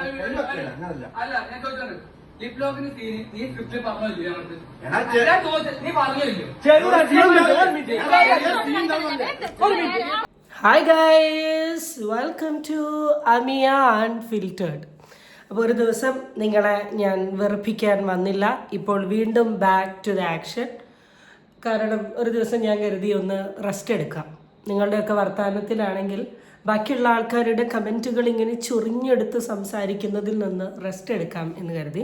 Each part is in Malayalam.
അല്ല ഞാൻ ചോദിച്ചോണ്ട് ലിപ് ലോക്കിന് സീന് നീ സ്ക്രിപ്റ്റിൽ പറഞ്ഞില്ലേ നീ പറഞ്ഞില്ലയോ? Hi guys, welcome to Amiya unfiltered. അപ്പോൾ ഒരു ദിവസം നിങ്ങളെ ഞാൻ വെറുപ്പിക്കാൻ വന്നില്ല. ഇപ്പോൾ വീണ്ടും ബാക്ക് ടു ദ ആക്ഷൻ. കാരണം ഒരു ദിവസം ഞാൻ കരുതി ഒന്ന് റെസ്റ്റ് എടുക്കാം. നിങ്ങളുടെയൊക്കെ വർത്തമാനത്തിലാണെങ്കിൽ ബാക്കിയുള്ള ആൾക്കാരുടെ കമൻറ്റുകൾ ഇങ്ങനെ ചൊറിഞ്ഞെടുത്ത് സംസാരിക്കുന്നതിൽ നിന്ന് റെസ്റ്റ് എടുക്കാം എന്ന് കരുതി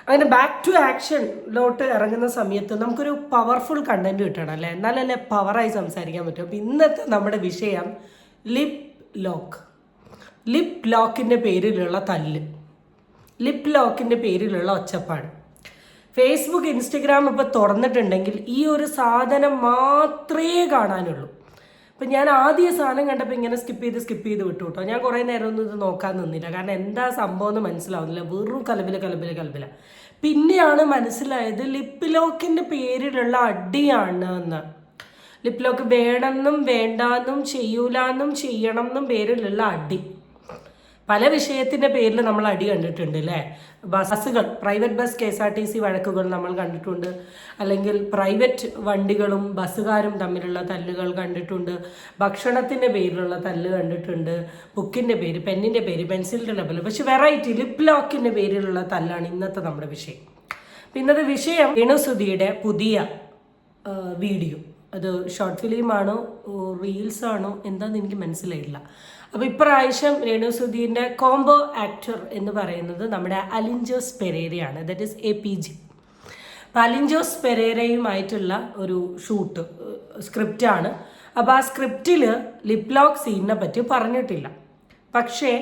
അങ്ങനെ ബാക്ക് ടു ആക്ഷനിലോട്ട് ഇറങ്ങുന്ന സമയത്ത് നമുക്കൊരു പവർഫുൾ കണ്ടന്റ് കിട്ടണം അല്ലേ, എന്നാലല്ലേ പവറായി സംസാരിക്കാൻ പറ്റും. അപ്പോൾ ഇന്നത്തെ നമ്മുടെ വിഷയം ലിപ് ലോക്ക്. ലിപ് ലോക്കിൻ്റെ പേരിലുള്ള തല്ല്, ലിപ് ലോക്കിൻ്റെ പേരിലുള്ള ഒച്ചപ്പാട്. ഫേസ്ബുക്ക്, ഇൻസ്റ്റഗ്രാം ഇപ്പോൾ തുറന്നിട്ടുണ്ടെങ്കിൽ ഈ ഒരു സാധനം മാത്രമേ കാണാനുള്ളൂ. അപ്പം ഞാൻ ആദ്യ സാധനം കണ്ടപ്പോൾ ഇങ്ങനെ സ്കിപ്പ് ചെയ്ത് വിട്ടു കേട്ടോ. ഞാൻ കുറേ നേരം ഒന്നും ഇത് നോക്കാൻ നിന്നില്ല, കാരണം എന്താ സംഭവം എന്ന് മനസ്സിലാവുന്നില്ല. വെറും കലബില. പിന്നെയാണ് മനസ്സിലായത് ലിപ് ലോക്കിൻ്റെ പേരിലുള്ള അടിയാണ് എന്ന്. ലിപ് ലോക്ക് വേണമെന്നും വേണ്ടാന്നും ചെയ്യൂലെന്നും ചെയ്യണം എന്നും പേരിലുള്ള അടി. പല വിഷയത്തിൻ്റെ പേരിൽ നമ്മൾ അടി കണ്ടിട്ടുണ്ട് അല്ലേ. ബസ്സുകൾ, പ്രൈവറ്റ് ബസ് KSRTC വഴക്കുകൾ നമ്മൾ കണ്ടിട്ടുണ്ട്. അല്ലെങ്കിൽ പ്രൈവറ്റ് വണ്ടികളും ബസ്സുകാരും തമ്മിലുള്ള തല്ലുകൾ കണ്ടിട്ടുണ്ട്. ഭക്ഷണത്തിൻ്റെ പേരിലുള്ള തല്ല് കണ്ടിട്ടുണ്ട്. ബുക്കിൻ്റെ പേര്, പെന്നിൻ്റെ പേര്, പെൻസിലിൻ്റെ ലെവൽ. പക്ഷെ വെറൈറ്റി ലിപ് ലോക്കിൻ്റെ പേരിലുള്ള തല്ലാണ് ഇന്നത്തെ നമ്മുടെ വിഷയം. ഇന്നത്തെ വിഷയം രേണുസുധിയുടെ പുതിയ വീഡിയോ. അത് ഷോർട്ട് ഫിലിമാണോ റീൽസ് ആണോ എന്താണെന്ന് എനിക്ക് മനസ്സിലായില്ല. അപ്പോൾ ഇപ്രാവശ്യം രേണുസുധീൻ്റെ കോംബോ ആക്ടർ എന്ന് പറയുന്നത് നമ്മുടെ അലിൻജോസ് പെരേരയാണ്, ദറ്റ് ഈസ് APG. അപ്പോൾ അലിൻജോസ് പെരേരയുമായിട്ടുള്ള ഒരു ഷൂട്ട് സ്ക്രിപ്റ്റാണ്. അപ്പോൾ ആ സ്ക്രിപ്റ്റിൽ ലിപ് ലോക്ക് സീനിനെ പറ്റി പറഞ്ഞിട്ടില്ല. പക്ഷേ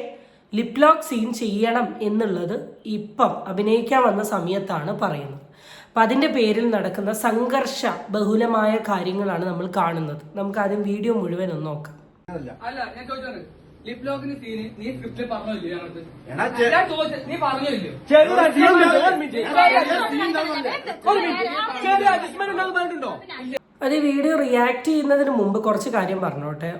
ലിപ് ലോക്ക് സീൻ ചെയ്യണം എന്നുള്ളത് ഇപ്പം അഭിനയിക്കാൻ വന്ന സമയത്താണ് പറയുന്നത്. അപ്പം അതിൻ്റെ പേരിൽ നടക്കുന്ന സംഘർഷ ബഹുലമായ കാര്യങ്ങളാണ് നമ്മൾ കാണുന്നത്. നമുക്ക് ആദ്യം വീഡിയോ മുഴുവൻ ഒന്ന് നോക്കാം. അല്ല ഞാൻ ചോദിച്ചോണ്ട് ലിപ് ലോക്കിന് സീന് നീ സ്ക്രിപ്റ്റിൽ പറഞ്ഞില്ലയോ? നീ പറഞ്ഞില്ലയോ? അത് വീഡിയോ റിയാക്ട് ചെയ്യുന്നതിന് മുമ്പ് കുറച്ച് കാര്യം പറഞ്ഞോട്ടെ.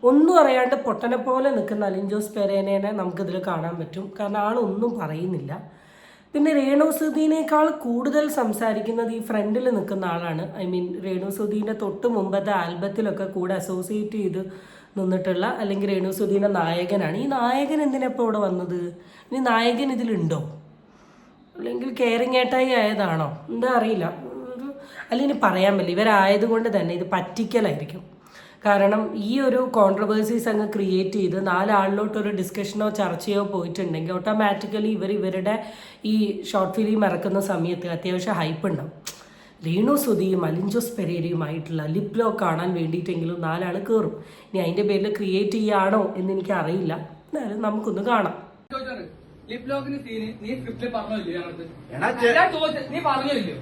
ഒന്നും അറിയാണ്ട് പൊട്ടനെ പോലെ നിൽക്കുന്ന അലിൻജോസ് പെരേരനെ നമുക്കിതിൽ കാണാൻ പറ്റും, കാരണം ആളൊന്നും പറയുന്നില്ല. പിന്നെ രേണുസുധീനേക്കാൾ കൂടുതൽ സംസാരിക്കുന്നത് ഈ ഫ്രണ്ടിൽ നിൽക്കുന്ന ആളാണ്. രേണുസുധീൻ്റെ തൊട്ട് മുമ്പത്തെ ആൽബത്തിലൊക്കെ കൂടെ അസോസിയേറ്റ് ചെയ്ത് നിന്നിട്ടുള്ള, അല്ലെങ്കിൽ രേണുസുധീൻ്റെ നായകനാണ്. ഈ നായകൻ എന്തിനെപ്പോൾ ഇവിടെ വന്നത്? ഇനി നായകൻ ഇതിലുണ്ടോ? അല്ലെങ്കിൽ കെയറിങ് ഏട്ടായി ആയതാണോ? എന്താ അറിയില്ല. അല്ലെങ്കിൽ പറയാൻ പറ്റില്ല. ഇവരായതുകൊണ്ട് തന്നെ ഇത് പറ്റിക്കലായിരിക്കും. കാരണം ഈ ഒരു കോൺട്രവേഴ്സീസ് അങ്ങ് ക്രിയേറ്റ് ചെയ്ത് നാലാളിലോട്ടൊരു ഡിസ്കഷനോ ചർച്ചയോ പോയിട്ടുണ്ടെങ്കിൽ ഓട്ടോമാറ്റിക്കലി ഇവരുടെ ഈ ഷോർട്ട് ഫിലിം ഇറക്കുന്ന സമയത്ത് അത്യാവശ്യം ഹൈപ്പ് ഉണ്ടാവും. രേണുസുധിയും അലിൻജോസ് പെരേരയുമായിട്ടുള്ള ലിപ് ലോക്ക് കാണാൻ വേണ്ടിയിട്ടെങ്കിലും നാലാൾ കയറും. ഇനി അതിൻ്റെ പേരിൽ ക്രിയേറ്റ് ചെയ്യുകയാണോ എന്ന് എനിക്ക് അറിയില്ല. എന്നാലും നമുക്കൊന്ന് കാണാം. ലിപ് ലോക്കിന് സീന് നീ സ്ക്രിപ്റ്റിൽ പറഞ്ഞില്ലയോ? നീ പറഞ്ഞില്ലയോ?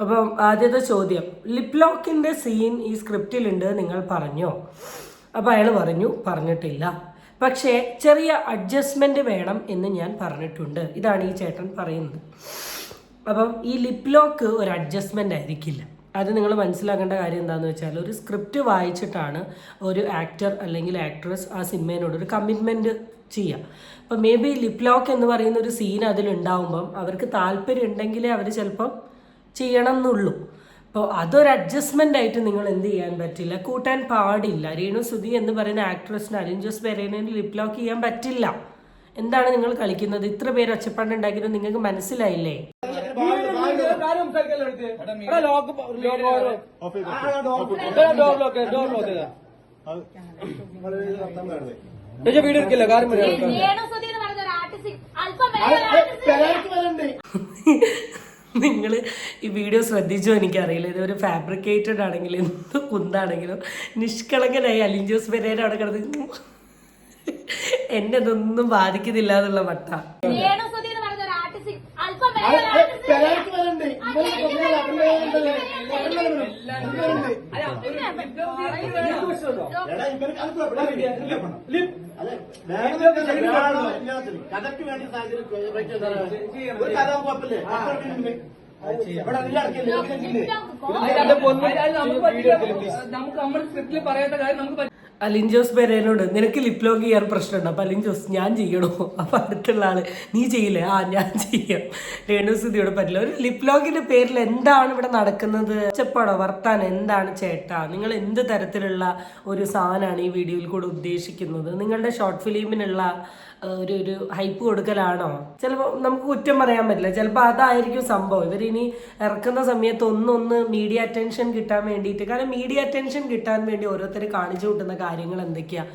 അപ്പം ആദ്യത്തെ ചോദ്യം, ലിപ് ലോക്കിന്റെ സീൻ ഈ സ്ക്രിപ്റ്റിലുണ്ട് നിങ്ങൾ പറഞ്ഞോ? അപ്പം അയാൾ പറഞ്ഞിട്ടില്ല. പക്ഷേ ചെറിയ അഡ്ജസ്റ്റ്മെന്റ് വേണം എന്ന് ഞാൻ പറഞ്ഞിട്ടുണ്ട്. ഇതാണ് ഈ ചേട്ടൻ പറയുന്നത്. അപ്പം ഈ ലിപ് ലോക്ക് ഒരു അഡ്ജസ്റ്റ്മെൻ്റ് ആയിരിക്കില്ല. അത് നിങ്ങൾ മനസ്സിലാക്കേണ്ട കാര്യം എന്താണെന്ന് വെച്ചാൽ, ഒരു സ്ക്രിപ്റ്റ് വായിച്ചിട്ടാണ് ഒരു ആക്ടർ അല്ലെങ്കിൽ ആക്ട്രസ് ആ സിനിമേനോട് ഒരു കമ്മിറ്റ്മെൻറ്റ് ചെയ്യുക. അപ്പം മേ ബി ലിപ് ലോക്ക് എന്ന് പറയുന്ന ഒരു സീൻ അതിലുണ്ടാവുമ്പം അവർക്ക് താല്പര്യം ഉണ്ടെങ്കിലേ അവർ ചിലപ്പം ചെയ്യണം എന്നുള്ളൂ. അപ്പോൾ അതൊരു അഡ്ജസ്റ്റ്മെൻ്റ് ആയിട്ട് നിങ്ങൾ എന്ത് ചെയ്യാൻ പറ്റില്ല, കൂട്ടാൻ പാടില്ല. രേണുസുധി എന്ന് പറയുന്ന ആക്ട്രസിന് അലിൻജോസ് പെരേരനെ ലിപ് ലോക്ക് ചെയ്യാൻ പറ്റില്ല. എന്താണ് നിങ്ങൾ കളിക്കുന്നത്? ഇത്ര പേര് ഒച്ചപ്പാടുണ്ടാക്കിയത് നിങ്ങൾക്ക് മനസ്സിലായില്ലേ? നിങ്ങൾ ഈ വീഡിയോ ശ്രദ്ധിച്ചോ എനിക്കറിയില്ല. ഇതൊരു ഫാബ്രിക്കേറ്റഡ് ആണെങ്കിലും എന്ത് കുന്താണെങ്കിലും നിഷ്കളങ്കനായി അലിൻജോസ് പെരേര അവിടെ കിടന്ന് എന്നെ ഇതൊന്നും ബാധിക്കുന്നില്ല എന്നുള്ള മട്ട. നമുക്ക് നമ്മൾ സ്ക്രിപ്റ്റിൽ പറയാത്ത കാര്യം നമുക്ക് അലിൻ ജോസ് പെരേനോട് നിനക്ക് ലിപ് ലോക്ക് ചെയ്യാൻ പ്രശ്നമുണ്ട് അപ്പൊ അലിൻ ജോസ് ഞാൻ ചെയ്യണോ അപ്പൊ അടുത്തുള്ള ആള് നീ ചെയ്യില്ലേ ഞാൻ ചെയ്യാം. രേണുസുതിയോട് പറ്റില്ല. ഒരു ലിപ് ലോക്കിന്റെ പേരിൽ എന്താണ് ഇവിടെ നടക്കുന്നത്? ചെപ്പാടോ വർത്താനം എന്താണ് ചേട്ടാ? നിങ്ങൾ എന്ത് തരത്തിലുള്ള ഒരു സാധനമാണ് ഈ വീഡിയോയിൽ കൂടെ ഉദ്ദേശിക്കുന്നത്? നിങ്ങളുടെ ഷോർട്ട് ഫിലിമിനുള്ള ഒരു ഹൈപ്പ് കൊടുക്കലാണോ? ചിലപ്പോൾ നമുക്ക് കുറ്റം പറയാൻ പറ്റില്ല. ചിലപ്പോൾ അതായിരിക്കും സംഭവം. ഇവരിനി ഇറക്കുന്ന സമയത്ത് ഒന്നൊന്ന് മീഡിയ അറ്റൻഷൻ കിട്ടാൻ വേണ്ടിയിട്ട്, കാരണം മീഡിയ അറ്റൻഷൻ കിട്ടാൻ വേണ്ടി ഓരോരുത്തർ കാണിച്ചു കൂട്ടുന്ന കാര്യങ്ങൾ എന്തൊക്കെയാണ്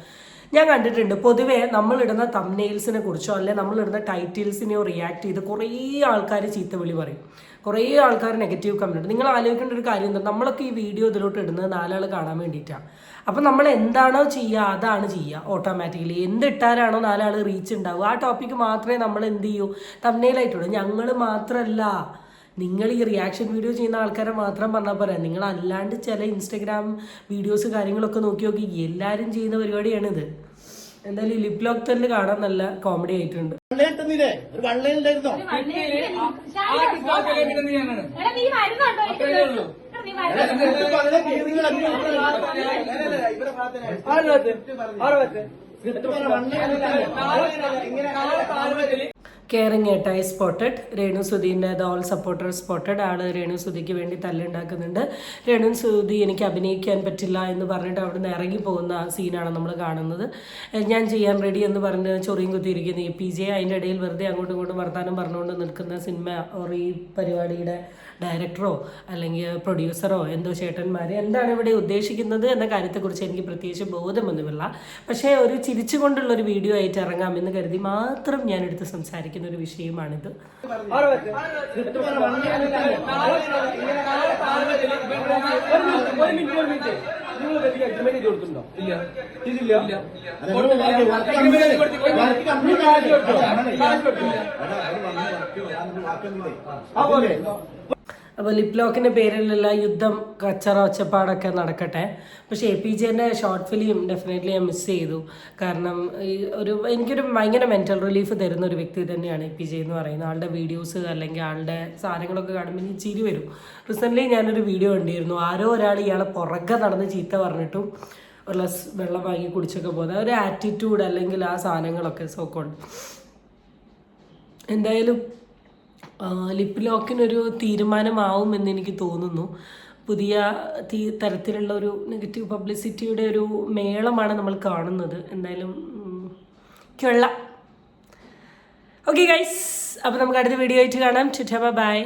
ഞാൻ കണ്ടിട്ടുണ്ട്. പൊതുവെ നമ്മളിടുന്ന തംബ്നെയിൽസിനെ കുറിച്ചോ അല്ലെ നമ്മളിടുന്ന ടൈറ്റിൽസിനെയോ റിയാക്ട് ചെയ്ത് കുറേ ആൾക്കാർ ചീത്ത വിളി പറയും, കുറേ ആൾക്കാർ നെഗറ്റീവ് കമൻറ്റ്. നിങ്ങൾ ആലോചിക്കേണ്ട ഒരു കാര്യം എന്താ, നമ്മളൊക്കെ ഈ വീഡിയോ ഇതിലോട്ട് ഇടുന്നത് 4 ആൾ കാണാൻ വേണ്ടിയിട്ടാണ്. അപ്പം നമ്മൾ എന്താണോ ചെയ്യുക അതാണ് ചെയ്യുക ഓട്ടോമാറ്റിക്കലി. എന്തിട്ടാലാണോ 4 ആൾ റീച്ച് ഉണ്ടാവുക ആ ടോപ്പിക്ക് മാത്രമേ നമ്മൾ എന്ത് ചെയ്യൂ തംബ്നെയിലായിട്ടുള്ളൂ. ഞങ്ങൾ മാത്രമല്ല, നിങ്ങൾ ഈ റിയാക്ഷൻ വീഡിയോ ചെയ്യുന്ന ആൾക്കാരെ മാത്രം പറഞ്ഞാൽ പോരാ, നിങ്ങൾ അല്ലാണ്ട് ചില ഇൻസ്റ്റഗ്രാം വീഡിയോസ് കാര്യങ്ങളൊക്കെ നോക്കി എല്ലാവരും ചെയ്യുന്ന പരിപാടിയാണിത്. എന്തായാലും ലിപ് ലോക്ക് തന്നെ കാണാൻ നല്ല കോമഡി ആയിട്ടുണ്ട്. കെയറിങ് ഏട്ടായി സ്പോട്ടഡ്. രേണുസുധീൻ്റെ ദ ഓൾ സപ്പോർട്ടർ സ്പോട്ടഡ്. ആള് രേണുസുധിക്ക് വേണ്ടി തല്ലുണ്ടാക്കുന്നുണ്ട്. രേണുസുധി എനിക്ക് അഭിനയിക്കാൻ പറ്റില്ല എന്ന് പറഞ്ഞിട്ട് അവിടെ നിന്ന് ഇറങ്ങി പോകുന്ന സീനാണ് നമ്മൾ കാണുന്നത്. ഞാൻ ചെയ്യാൻ റെഡി എന്ന് പറഞ്ഞ് ചൊറിയും കുത്തിയിരിക്കുന്ന APJ അതിൻ്റെ ഇടയിൽ വെറുതെ അങ്ങോട്ടും ഇങ്ങോട്ടും വർത്താനം പറഞ്ഞുകൊണ്ട് നിൽക്കുന്ന സിനിമ ഓർ ഈ പരിപാടിയുടെ ഡയറക്ടറോ അല്ലെങ്കിൽ പ്രൊഡ്യൂസറോ എന്തോ ചേട്ടന്മാർ എന്താണ് ഇവിടെ ഉദ്ദേശിക്കുന്നത് എന്ന കാര്യത്തെക്കുറിച്ച് എനിക്ക് പ്രത്യേകിച്ച് ബോധമൊന്നുമില്ല. പക്ഷേ ഒരു ചിരിച്ചുകൊണ്ടുള്ളൊരു വീഡിയോ ആയിട്ട് ഇറങ്ങാമെന്ന് കരുതി മാത്രം ഞാൻ എടുത്ത് സംസാരിക്കുന്ന ഒരു വിഷയമാണിത്. അപ്പോൾ ലിപ് ലോക്കിൻ്റെ പേരിലുള്ള യുദ്ധം കച്ചറ ഒച്ചപ്പാടൊക്കെ നടക്കട്ടെ. പക്ഷേ APJൻ്റെ ഷോർട്ട് ഫിലിം ഡെഫിനറ്റ്ലി ഞാൻ മിസ് ചെയ്തു. കാരണം ഈ എനിക്കൊരു ഭയങ്കര മെൻ്റൽ റിലീഫ് തരുന്ന ഒരു വ്യക്തി തന്നെയാണ് APJ എന്ന് പറയുന്നത്. ആളുടെ വീഡിയോസ് അല്ലെങ്കിൽ ആളുടെ സാധനങ്ങളൊക്കെ കാണുമ്പോൾ എനിക്ക് ചിരി വരും. റീസെൻ്റ്ലി ഞാനൊരു വീഡിയോ കണ്ടിരുന്നു. ആരോ ഒരാൾ ഇയാളെ പുറകെ നടന്ന് ചീത്ത പറഞ്ഞിട്ടും ഒരു ഗ്ലാസ് വെള്ളം വാങ്ങി കുടിച്ചൊക്കെ പോകുന്നത് ഒരു ആറ്റിറ്റ്യൂഡ് അല്ലെങ്കിൽ ആ സാധനങ്ങളൊക്കെ സോക്കോണ്ട്. എന്തായാലും ലിപ് ലോക്കിനൊരു തീരുമാനമാവും എന്ന് എനിക്ക് തോന്നുന്നു. പുതിയ തരത്തിലുള്ള ഒരു നെഗറ്റീവ് പബ്ലിസിറ്റിയുടെ ഒരു മേളമാണ് നമ്മൾ കാണുന്നത്. എന്തായാലും കൊള്ളാം. ഓക്കെ ഗൈസ്, അപ്പോൾ നമുക്ക് അടുത്ത വീഡിയോ ആയിട്ട് കാണാം. ബൈ.